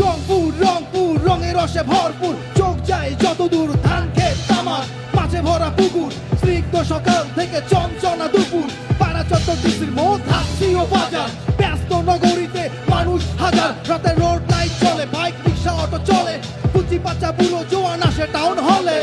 রংপুর রংপুর রঙের রসে ভরপুর, চোখ যায় যত দূর ধান ক্ষেত তামাক, মাঝে ভরা পুকুর, স্নিগ্ধ সকাল থেকে চঞ্চনা দুপুর, পাড়া চত্বর ডিসির মোড় হাসি ও বাজার, ব্যস্ত নগরীতে মানুষ হাজার, রাতে রোড লাইট চলে, বাইক রিক্সা অটো চলে, পুঁচি বাচ্চা বুড়ো জোয়ান আসে টাউন হলে,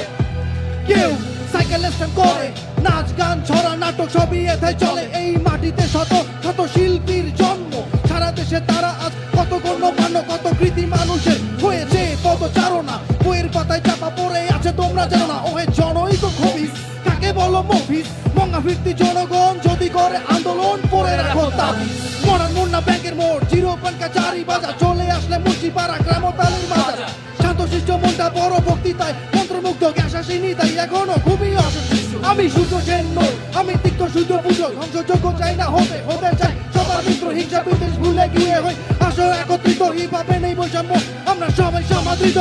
কেউ সাইকেল স্ট্যান্ড করে, নাচ গান ছড়া নাটক সবই এতে চলে। এই মাটিতে শত শত শিল্পীর জন্ম, সারা দেশে তারা আজ কত গণ্যমান্য, কত কৃতি মানুষের হয়েছে কত চারণা, বইয়ের পাতায় চাপা পড়ে আছে তোমরা জানো না। ওহে জনই তো খবিস, কাকে বলো মফিস, মঙ্গা ফিরতি জনগণ যদি করে আন্দোলন, পরে রাখো তাবিজ। মরান মুন্না ব্যাংকের মোড়, জিরো পয়েন্ট কাচারি বাজার, চলে আসলে মুন্সিপাড়া গ্রামতালির বাজার, শান্তশিষ্ট মনটা বড় বক্তৃতায় মন্ত্রমুগ্ধ, গ্যাস আসেনি তাই এখনো খুবই অসুস্থ। আমি সূর্য সেন নই, আমি তিক্ত সূর্য পুজো, ধ্বংসযোগ্য চাই না হতে, হতে চাই সবার মিত্র, হিংসা বিদ্বেষ ভুলে গিয়ে হই আসো একত্রিত, হিপাপে নেই বৈষম্য, আমরা সবাই সমাদৃত।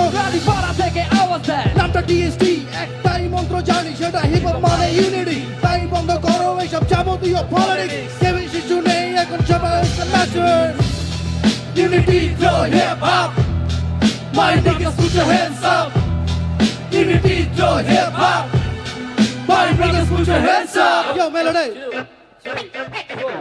পাড়া থেকে আওয়াজ দেয় নামটা টিএসটি, একটাই মন্ত্র জানি সেটা হিপহপ মানে ইউনিটি, তাই বন্ধ করো এইসব যাবতীয় পলিটিক্স, কেবল শিশু নেই এখন সবাই mature. Unity throw hip hop, my niggas put your hands up. Unity throw hip hop, my niggas put your hands up. Yo melody.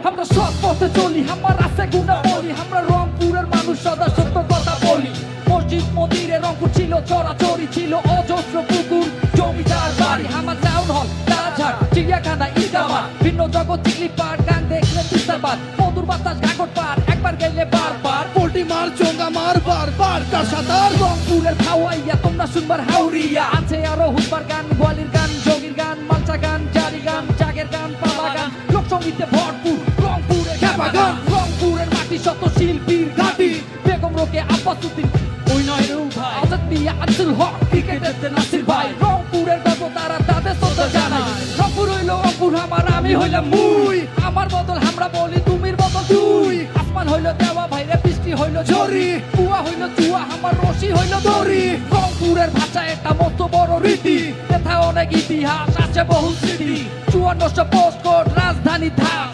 আমরা সব পথে চলি, আমার আছে গুণা বলি, আমরা রংপুরের মানুষ সদা সত্য কথা বলি। মসজিদ মন্দিরে রংপুর ছিল চরাচরি, ছিল অজস্র পুকুর, জমিদার বাড়ি, আমার টাউন হল রাজহাট, চিড়িয়াখানা ঈদগাহ, ভিন্ন জগৎ চিকলি পার্ক, গান দেখলে তিস্তারবাদ, মধুর বাতাস গাগট পার, একবার গেলে বারবার, পোল্ট্রি মার চোঙ্গা মার বার কার সাঁতার। রংপুরের খাওয়াইয়া তোমরা শুনবার হাউরিয়া, আছে আরো হুসবার গান, গোয়ালির গান, যোগীর গান, মালচা গান, জারি গান, জাগের গান, পালা গান, লোকসঙ্গীতে ভরপুর রংপুরের খ্যাপা গান। রংপুরের মাটি শত শিল্পীর ঘাটি, বেগম রোকে আব্বাসুদ্দিন, ওই নয় ভাই, আজাদ মিয়া, আব্দুল হক, ক্রিকেটের নাসির ভাই, রংপুরের গর্ব তারা তাদের শ্রদ্ধা জানাই। রংপুর হইল রংপুর আমার, আমি হইলাম মুই, আমার বদল আমরা বলি তুমির বদল তুই, আসমান হইল দেওয়া ভাইরে, বৃষ্টি হইল ঝরি, কুয়া হইল চুয়া, আমার রশি হইল দড়ি। রংপুরের ভাষা একটা মস্ত বড় রীতি, দেখা অনেক ইতিহাস আছে বহু স্মৃতি, 5400 পোস্টকোড রাজধানী ধাপ,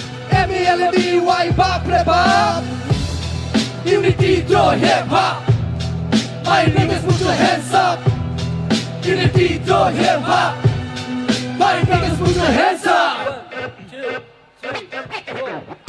MELDY বাপ রে বাপ। Unity throw hip hop, my niggas put your hands up. Unity throw hip hop, my niggas put your hands up.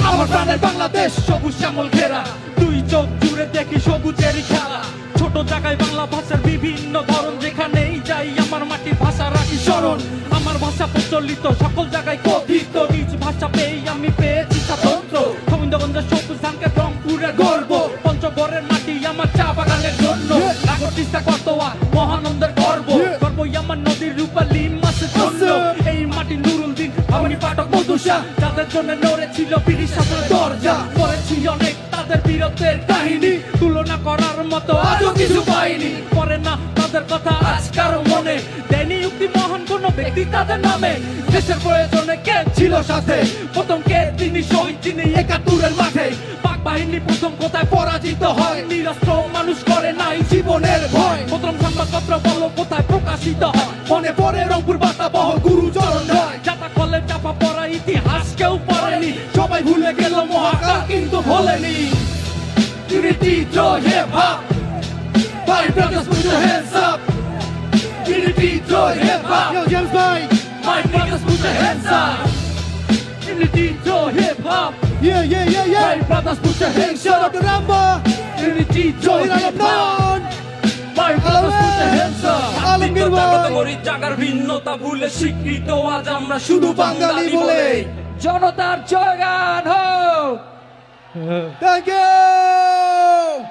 আমার প্রাণের বাংলাদেশ সবুজ শ্যামল ঘেরা, দুই চোখ জুড়ে দেখি সবুজেরই খেলা, ছোট জায়গায় বাংলা ভাষার বিভিন্ন ধরন, যেখানেই যাই আমার মাটির ভাষা রাখি স্মরণ, আমার ভাষা প্রচলিত সকল জায়গায় কথিত, নিজ ভাষা পেয়েই আমি পেয়েছি স্বাতন্ত্র্য, গোবিন্দগঞ্জের সবুজ ধানকে রংপুরের গর্ব, পঞ্চগড়ের মাটি আমার চা বাগানের জন্য, নাগরিকতা কতোয়া মহানন্দের গর্ব, গর্বই আমার নদীর রূপালী মাছের জন্য, এই মাটি নুরুল দিন আমি পাঠক মধুসা, যাদের জন্য নড়ে ছিল ব্রিটিশ শাসনের দরজা, পড়েছি অনেক তাদের বীরত্বের কাহিনী, তুলনা করার মতো আজও কিছু পাইনি, পড়ে না তাদের কথা আজ কারো মনে, দেয়নি উক্তি মহান কোন ব্যক্তি তাদের নামে, দেশের প্রয়োজনে কে ছিল সাথে, প্রথম কে তিনি শহীদ যিনি ৭১-এর মাঠে, পাক বাহিনী প্রথম কোথায় পরাজিত হয়, নিরস্ত্র মানুষ করে নাই জীবনের ভয়, প্রথম সংবাদপত্র বলো কোথায় প্রকাশিত হয়, মনে পড়ে রংপুর বার্তাবহ গুরুচরণ রায়, যাতা কলে চাপা পড়া ইতিহাস কেউ পড়েনি, সবাই ভুলে গেল মহাকাল কিন্তু ভোলেনি। Unity throw hip hop, my brothers put your hands up. Unity throw hip hop, yo James Bay, my brothers put your hands up. Unity throw hip hop, yeah, my brothers put your hands up. Shout out to Ramba, Unity throw hip hop, my brothers put your hands up. Alamgir bhai, জাগার ভিন্নতা ভুলে স্বীকৃত আজ আমরা শুধু বাঙালি বলে, জনতার জয়গান হোক। thank you.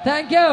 Thank you.